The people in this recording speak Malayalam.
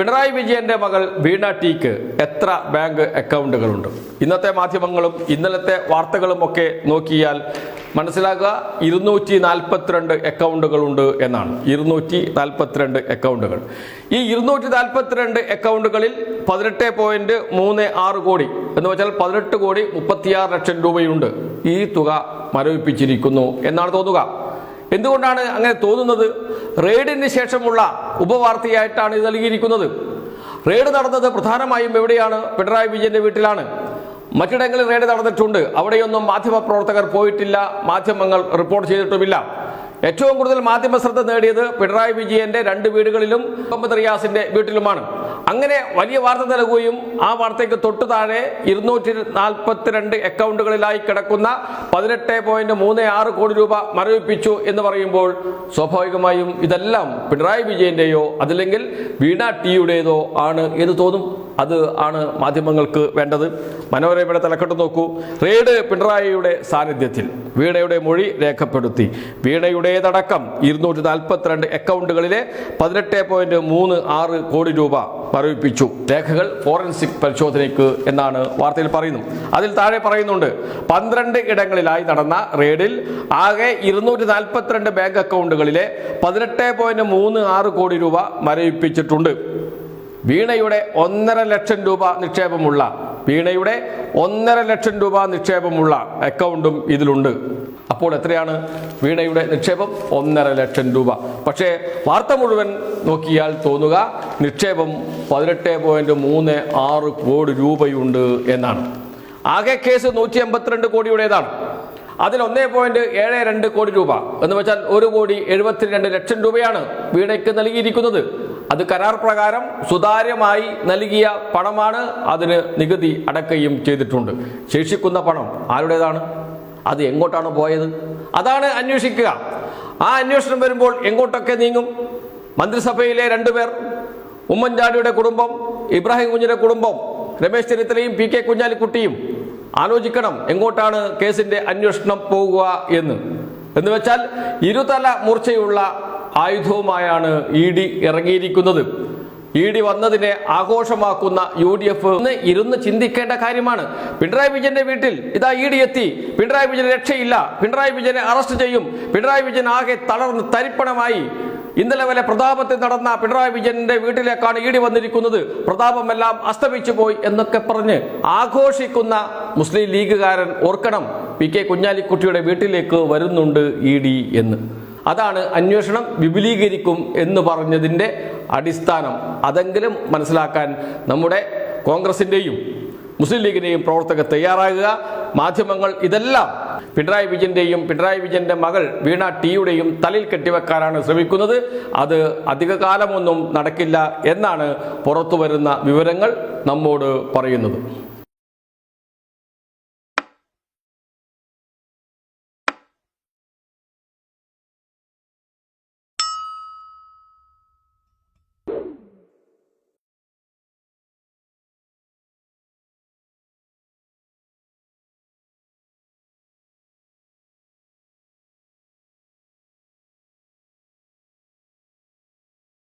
പിണറായി വിജയന്റെ മകൾ വീണ ടിക്ക് എത്ര ബാങ്ക് അക്കൗണ്ടുകളുണ്ട്? ഇന്നത്തെ മാധ്യമങ്ങളും ഇന്നലത്തെ വാർത്തകളും ഒക്കെ നോക്കിയാൽ മനസ്സിലാക്കുക 242 അക്കൗണ്ടുകളുണ്ട് എന്നാണ്. 242 അക്കൗണ്ടുകൾ. ഈ 242 അക്കൗണ്ടുകളിൽ 18.36 കോടി എന്ന് വെച്ചാൽ 18,36 ലക്ഷം രൂപയുണ്ട്. ഈ തുക മരവിപ്പിച്ചിരിക്കുന്നു എന്നാണ് തോന്നുക. എന്തുകൊണ്ടാണ് അങ്ങനെ തോന്നുന്നത്? റെയ്ഡിന് ശേഷമുള്ള ഉപവാർത്തയായിട്ടാണ് ഇത് നൽകിയിരിക്കുന്നത്. റെയ്ഡ് നടന്നത് പ്രധാനമായും എവിടെയാണ്? പിണറായി വിജയന്റെ വീട്ടിലാണ്. മറ്റിടങ്ങളിൽ റെയ്ഡ് നടന്നിട്ടുണ്ട്. അവിടെയൊന്നും മാധ്യമപ്രവർത്തകർ പോയിട്ടില്ല, മാധ്യമങ്ങൾ റിപ്പോർട്ട് ചെയ്തിട്ടുമില്ല. ഏറ്റവും കൂടുതൽ മാധ്യമ ശ്രദ്ധ നേടിയത് പിണറായി വിജയന്റെ 2 വീടുകളിലും മുഹമ്മദ് റിയാസിന്റെ വീട്ടിലുമാണ്. അങ്ങനെ വലിയ വാർത്ത നൽകുകയും ആ വാർത്തയ്ക്ക് തൊട്ടു താഴെ 242 അക്കൗണ്ടുകളിലായി കിടക്കുന്ന 18.36 കോടി രൂപ മരവിപ്പിച്ചു എന്ന് പറയുമ്പോൾ സ്വാഭാവികമായും ഇതെല്ലാം പിണറായി വിജയന്റെയോ അതല്ലെങ്കിൽ വീണ ടിയുടേതോ ആണ് എന്ന് തോന്നും. അത് ആണ് മാധ്യമങ്ങൾക്ക് വേണ്ടത്. മനോരമയുടെ തലക്കെട്ട് നോക്കൂ. റെയ്ഡ് പിണറായിയുടെ സാന്നിധ്യത്തിൽ, വീണയുടെ മൊഴി രേഖപ്പെടുത്തി. വീണയുടേതടക്കം 242 അക്കൗണ്ടുകളിലെ 18.36 കോടി രൂപ മരവിപ്പിച്ചു. രേഖകൾ ഫോറൻസിക് പരിശോധനയ്ക്ക് എന്നാണ് വാർത്തയിൽ പറയുന്നത്. അതിൽ താഴെ പറയുന്നുണ്ട്, 12 ഇടങ്ങളിലായി നടന്ന റെയ്ഡിൽ ആകെ 242 ബാങ്ക് അക്കൗണ്ടുകളിലെ 18.36 കോടി രൂപ മരവിപ്പിച്ചിട്ടുണ്ട്. വീണയുടെ 1.5 ലക്ഷം രൂപ നിക്ഷേപമുള്ള അക്കൗണ്ടും ഇതിലുണ്ട്. അപ്പോൾ എത്രയാണ് വീണയുടെ നിക്ഷേപം? 1.5 ലക്ഷം രൂപ. പക്ഷേ വാർത്ത മുഴുവൻ നോക്കിയാൽ തോന്നുക നിക്ഷേപം 18.36 കോടി രൂപയുണ്ട് എന്നാണ്. ആകെ കേസ് 182 കോടിയുടേതാണ്. അതിൽ 1.72 കോടി രൂപ എന്ന് വെച്ചാൽ 1,72 ലക്ഷം രൂപയാണ് വീണയ്ക്ക് നൽകിയിരിക്കുന്നത്. അത് കരാർ പ്രകാരം സുതാര്യമായി നൽകിയ പണമാണ്. അതിന് നികുതി അടക്കുകയും ചെയ്തിട്ടുണ്ട്. ശേഷിക്കുന്ന പണം ആരുടേതാണ്? അത് എങ്ങോട്ടാണ് പോയത്? അതാണ് അന്വേഷിക്കുക. ആ അന്വേഷണം വരുമ്പോൾ എങ്ങോട്ടൊക്കെ നീങ്ങും? മന്ത്രിസഭയിലെ 2 പേർ, ഉമ്മൻചാണ്ടിയുടെ കുടുംബം, ഇബ്രാഹിം കുഞ്ഞിന്റെ കുടുംബം, രമേശ് ചെന്നിത്തലയും പി കെ കുഞ്ഞാലിക്കുട്ടിയും ആലോചിക്കണം എങ്ങോട്ടാണ് കേസിന്റെ അന്വേഷണം പോകുക എന്ന് വെച്ചാൽ ഇരുതല മൂർച്ചയുള്ള ആയുധവുമായാണ് ED ഇറങ്ങിയിരിക്കുന്നത്. ED വന്നതിനെ ആഘോഷമാക്കുന്ന UDF ഇരുന്ന് ചിന്തിക്കേണ്ട കാര്യമാണ്. പിണറായി വിജയന്റെ വീട്ടിൽ ഇതാ ED എത്തി. പിണറായി വിജയന് രക്ഷയില്ല. പിണറായി വിജയനെ അറസ്റ്റ് ചെയ്യും. പിണറായി വിജയൻ ആകെ തളർന്ന് തരിപ്പണമായി. ഇന്നലെ വരെ പ്രതാപത്തിൽ നടന്ന പിണറായി വിജയന്റെ വീട്ടിലേക്കാണ് ED വന്നിരിക്കുന്നത്. പ്രതാപമെല്ലാം അസ്തമിച്ചു പോയി എന്നൊക്കെ പറഞ്ഞ് ആഘോഷിക്കുന്ന മുസ്ലിം ലീഗുകാരൻ ഓർക്കണം, പി കെ കുഞ്ഞാലിക്കുട്ടിയുടെ വീട്ടിലേക്ക് വരുന്നുണ്ട് ED എന്ന്. അതാണ് അന്വേഷണം വിപുലീകരിക്കും എന്ന് പറഞ്ഞതിൻ്റെ അടിസ്ഥാനം. അതെങ്കിലും മനസ്സിലാക്കാൻ നമ്മുടെ കോൺഗ്രസിൻ്റെയും മുസ്ലിം ലീഗിൻ്റെയും പ്രവർത്തകർ തയ്യാറാകുക. മാധ്യമങ്ങൾ ഇതെല്ലാം പിണറായി വിജയന്റെ മകൾ വീണ ടിയുടെയും തലയിൽ കെട്ടിവെക്കാനാണ് ശ്രമിക്കുന്നത്. അത് അധികകാലമൊന്നും നടക്കില്ല എന്നാണ് പുറത്തു വരുന്ന വിവരങ്ങൾ നമ്മോട് പറയുന്നത്.